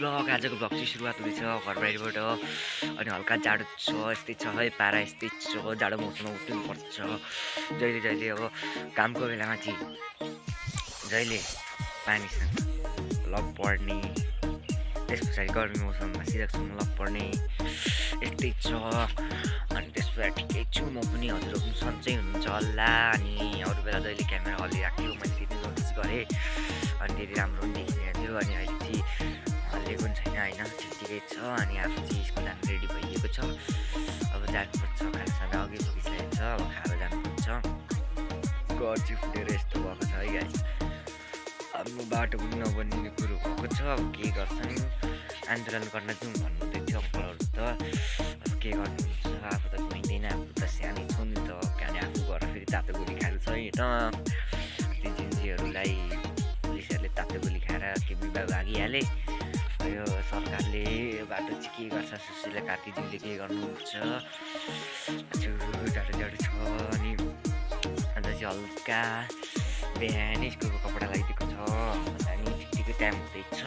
blog आजको blog चाहिँ सुरुवात हुँदैछ घर बाहिरबाट अनि हल्का जाडो छ यस्तै छ है पारा यस्तै छ जाडो मौसममा उठ्नुपर्छ जहिले जहिले अब कामको बेलामा चाहिँ जहिले पानीसँग लग पर्ने त्यस पछाडि गर्मी मौसममा सिधकसँग लग पर्ने यस्तै छ अनि त्यस पछाडि ठिकै छु म पनि हजुरहरू पनि सन्चै हुनुहुन्छ होला अनि अरू बेला जहिले क्यामेरा हल्लिराख्यो मैले त्यति नोटिस गरेँ अनि त्यति राम्रो पनि देखिरहेको थियो अनि अहिले चाहिँ हल्लिएको पनि छैन होइन ठिकै छ अनि आफू चाहिँ स्कुल जानु रेडी भइएको छ अब जानुपर्छ खानासाना अघि पुगिसकेको छ अब खाएर जानुपर्छ घर चाहिँ फुटेर यस्तो भएको छ है गाइस आफ्नो बाटो पनि नबनिने कुरो भएको छ अब के गर्छन् आन्दोलन गर्न जाउँ भन्नुहुँदै थियो अङ्कलहरू त अब के गर्नुहुन्छ आफू त गइँदैन आफू त सानै छु नि त कहाँ आफू गएर फेरि तातो गोली खाएर छैन ती जिन्जीहरूलाई पुलिसहरूले तातो गोली खाएर के विवाह भागिहाले यो सरकारले बाटो चाहिँ के गर्छ सुशीला कार्कीज्यूले के गर्नुहुन्छ जाडो जाडो छ अनि अन्त चाहिँ हल्का बिहानै स्कुलको कपडा लगाइदिएको छ अनि ठिकैको टाइम हुँदैछ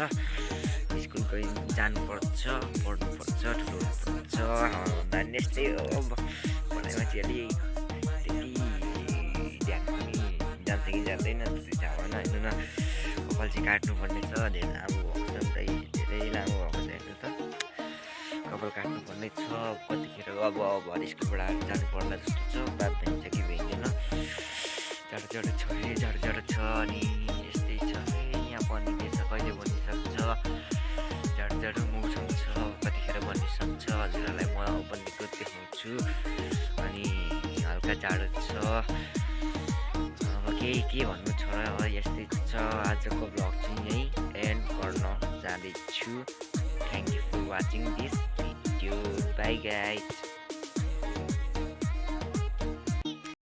स्कुल जानुपर्छ पढ्नुपर्छ ठुलो हुनुपर्छ नानी यस्तै हो पढाइमा चाहिँ अलिक त्यति ध्यान पनि जान्छ कि जाँदैन थाहा भएन हेर्नु न कपाल चाहिँ काट्नुपर्ने छ धेरै लामो भएको छ धेरै लामो भएको छ हेर्नु त कपाल काट्नुपर्ने छ कतिखेर अब भरे स्कुलबाट जानु पर्ला जस्तो छ बात भइन्छ कि भइँदैन जाडो जाडो छ है जाडो जाडो छ अनि यस्तै छ है यहाँ बनिँदैछ कहिले बनिसक्छ जाडो जाडो मौसम छ कतिखेर बनिसक्छ हजुरहरूलाई म बनेको देखाउँछु अनि हल्का जाडो छ अब के भन्नु छ अब यस्तै छ आजको ब्लग चाहिँ यहीँ एन्ड गर्न जाँदैछु thank you for watching this video bye guys